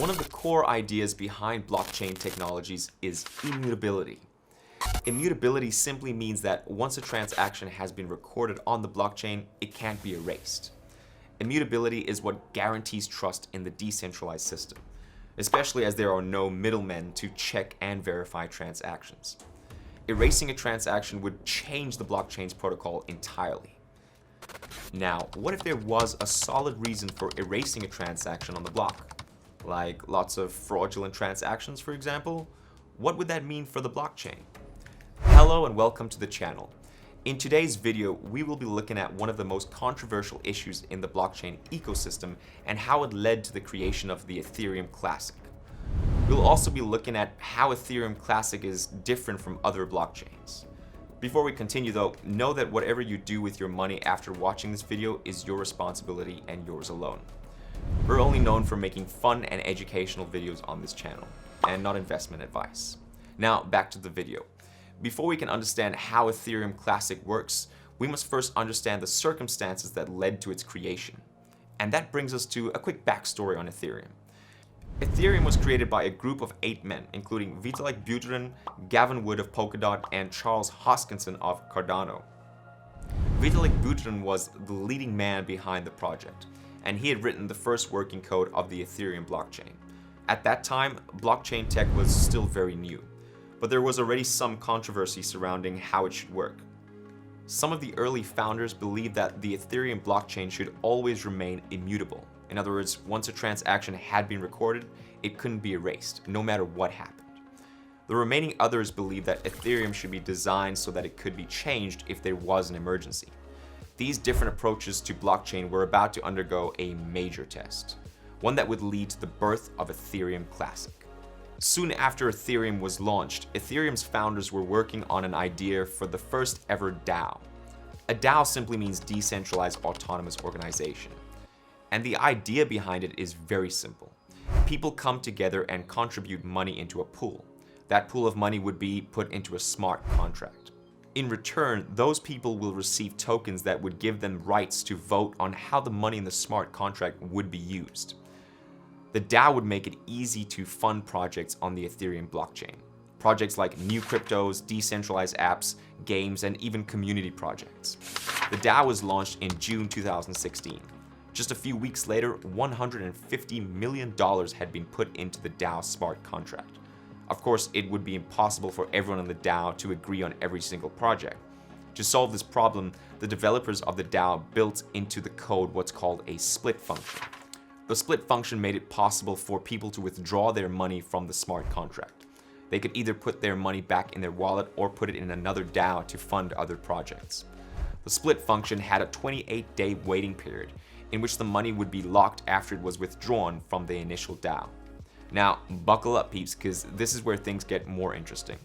One of the core ideas behind blockchain technologies is immutability. Immutability simply means that once a transaction has been recorded on the blockchain, it can't be erased. Immutability is what guarantees trust in the decentralized system, especially as there are no middlemen to check and verify transactions. Erasing a transaction would change the blockchain's protocol entirely. Now, what if there was a solid reason for erasing a transaction on the block? Like lots of fraudulent transactions, for example? What would that mean for the blockchain? Hello and welcome to the channel. In today's video, we will be looking at one of the most controversial issues in the blockchain ecosystem and how it led to the creation of the Ethereum Classic. We'll also be looking at how Ethereum Classic is different from other blockchains. Before we continue though, know that whatever you do with your money after watching this video is your responsibility and yours alone. We're only known for making fun and educational videos on this channel, and not investment advice. Now, back to the video. Before we can understand how Ethereum Classic works, we must first understand the circumstances that led to its creation. And that brings us to a quick backstory on Ethereum. Ethereum was created by a group of 8 men, including Vitalik Buterin, Gavin Wood of Polkadot, and Charles Hoskinson of Cardano. Vitalik Buterin was the leading man behind the project, and he had written the first working code of the Ethereum blockchain. At that time, blockchain tech was still very new, but there was already some controversy surrounding how it should work. Some of the early founders believed that the Ethereum blockchain should always remain immutable. In other words, once a transaction had been recorded, it couldn't be erased, no matter what happened. The remaining others believed that Ethereum should be designed so that it could be changed if there was an emergency. These different approaches to blockchain were about to undergo a major test, one that would lead to the birth of Ethereum Classic. Soon after Ethereum was launched, Ethereum's founders were working on an idea for the first ever DAO. A DAO simply means decentralized autonomous organization. And the idea behind it is very simple. People come together and contribute money into a pool. That pool of money would be put into a smart contract. In return, those people will receive tokens that would give them rights to vote on how the money in the smart contract would be used. The DAO would make it easy to fund projects on the Ethereum blockchain. Projects like new cryptos, decentralized apps, games, and even community projects. The DAO was launched in June 2016. Just a few weeks later, $150 million had been put into the DAO smart contract. Of course, it would be impossible for everyone in the DAO to agree on every single project. To solve this problem, the developers of the DAO built into the code what's called a split function. The split function made it possible for people to withdraw their money from the smart contract. They could either put their money back in their wallet or put it in another DAO to fund other projects. The split function had a 28-day waiting period, in which the money would be locked after it was withdrawn from the initial DAO. Now, buckle up peeps, because this is where things get more interesting.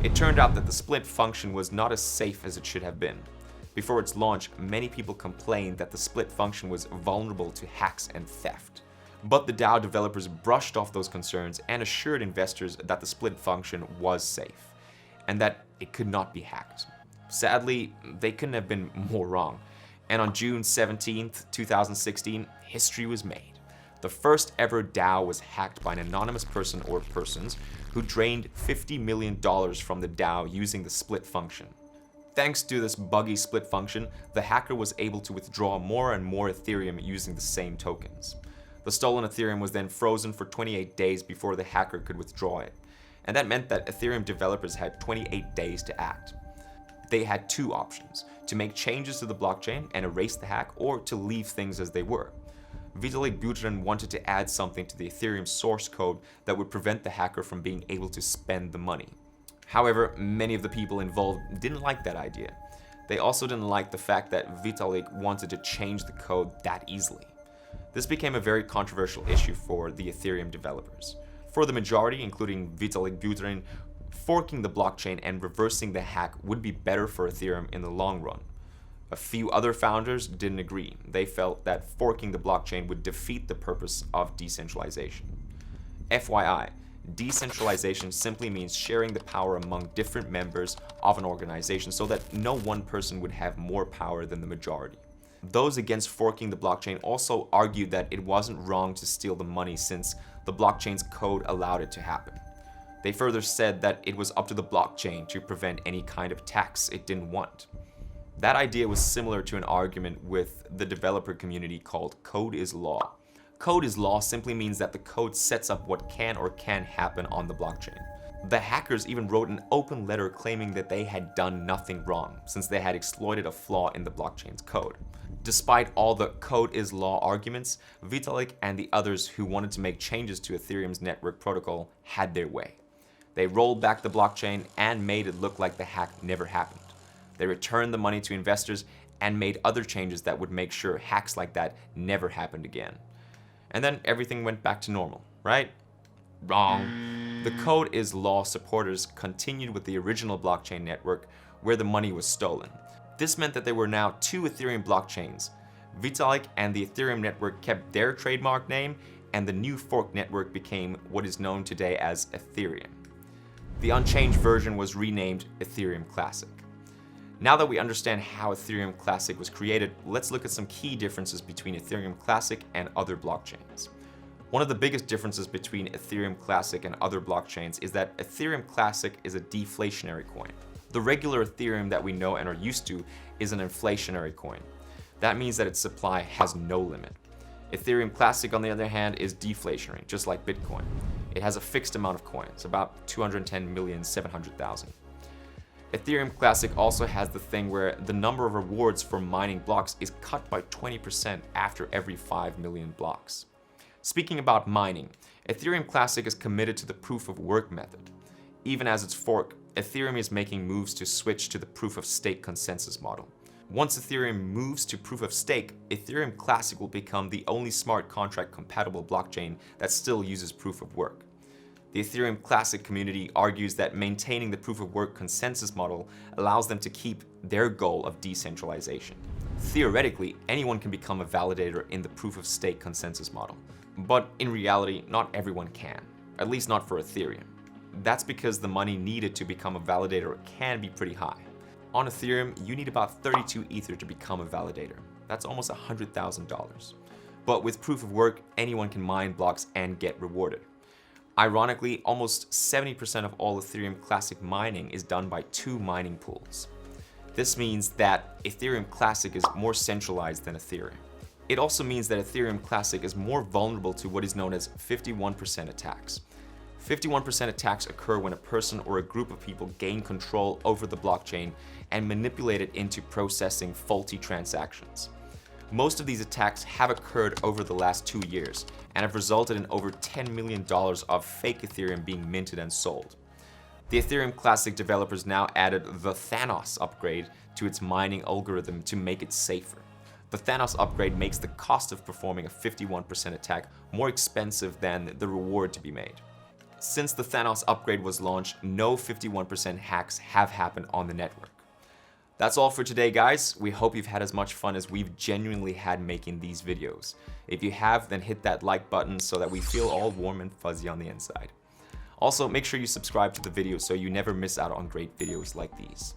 It turned out that the split function was not as safe as it should have been. Before its launch, many people complained that the split function was vulnerable to hacks and theft. But the DAO developers brushed off those concerns and assured investors that the split function was safe, and that it could not be hacked. Sadly, they couldn't have been more wrong. And on June 17, 2016, history was made. The first ever DAO was hacked by an anonymous person or persons who drained $50 million from the DAO using the split function. Thanks to this buggy split function, the hacker was able to withdraw more and more Ethereum using the same tokens. The stolen Ethereum was then frozen for 28 days before the hacker could withdraw it. And that meant that Ethereum developers had 28 days to act. They had two options: to make changes to the blockchain and erase the hack, or to leave things as they were. Vitalik Buterin wanted to add something to the Ethereum source code that would prevent the hacker from being able to spend the money. However, many of the people involved didn't like that idea. They also didn't like the fact that Vitalik wanted to change the code that easily. This became a very controversial issue for the Ethereum developers. For the majority, including Vitalik Buterin, forking the blockchain and reversing the hack would be better for Ethereum in the long run. A few other founders didn't agree. They felt that forking the blockchain would defeat the purpose of decentralization. FYI, decentralization simply means sharing the power among different members of an organization so that no one person would have more power than the majority. Those against forking the blockchain also argued that it wasn't wrong to steal the money since the blockchain's code allowed it to happen. They further said that it was up to the blockchain to prevent any kind of tax it didn't want. That idea was similar to an argument with the developer community called code is law. Code is law simply means that the code sets up what can or can't happen on the blockchain. The hackers even wrote an open letter claiming that they had done nothing wrong, since they had exploited a flaw in the blockchain's code. Despite all the code is law arguments, Vitalik and the others who wanted to make changes to Ethereum's network protocol had their way. They rolled back the blockchain and made it look like the hack never happened. They returned the money to investors and made other changes that would make sure hacks like that never happened again. And then everything went back to normal, right? Wrong. The code is law supporters continued with the original blockchain network where the money was stolen. This meant that there were now two Ethereum blockchains. Vitalik and the Ethereum network kept their trademark name, and the new fork network became what is known today as Ethereum. The unchanged version was renamed Ethereum Classic. Now that we understand how Ethereum Classic was created, let's look at some key differences between Ethereum Classic and other blockchains. One of the biggest differences between Ethereum Classic and other blockchains is that Ethereum Classic is a deflationary coin. The regular Ethereum that we know and are used to is an inflationary coin. That means that its supply has no limit. Ethereum Classic, on the other hand, is deflationary, just like Bitcoin. It has a fixed amount of coins, about 210,700,000. Ethereum Classic also has the thing where the number of rewards for mining blocks is cut by 20% after every 5 million blocks. Speaking about mining, Ethereum Classic is committed to the proof of work method. Even as its fork, Ethereum is making moves to switch to the proof of stake consensus model. Once Ethereum moves to proof of stake, Ethereum Classic will become the only smart contract compatible blockchain that still uses proof of work. The Ethereum Classic community argues that maintaining the proof of work consensus model allows them to keep their goal of decentralization. Theoretically, anyone can become a validator in the proof of stake consensus model. But in reality, not everyone can, at least not for Ethereum. That's because the money needed to become a validator can be pretty high. On Ethereum, you need about 32 Ether to become a validator. That's almost $100,000. But with proof of work, anyone can mine blocks and get rewarded. Ironically, almost 70% of all Ethereum Classic mining is done by two mining pools. This means that Ethereum Classic is more centralized than Ethereum. It also means that Ethereum Classic is more vulnerable to what is known as 51% attacks. 51% attacks occur when a person or a group of people gain control over the blockchain and manipulate it into processing faulty transactions. Most of these attacks have occurred over the last 2 years and have resulted in over $10 million of fake Ethereum being minted and sold. The Ethereum Classic developers now added the Thanos Upgrade to its mining algorithm to make it safer. The Thanos Upgrade makes the cost of performing a 51% attack more expensive than the reward to be made. Since the Thanos Upgrade was launched, no 51% hacks have happened on the network. That's all for today, guys. We hope you've had as much fun as we've genuinely had making these videos. If you have, then hit that like button so that we feel all warm and fuzzy on the inside. Also, make sure you subscribe to the video so you never miss out on great videos like these.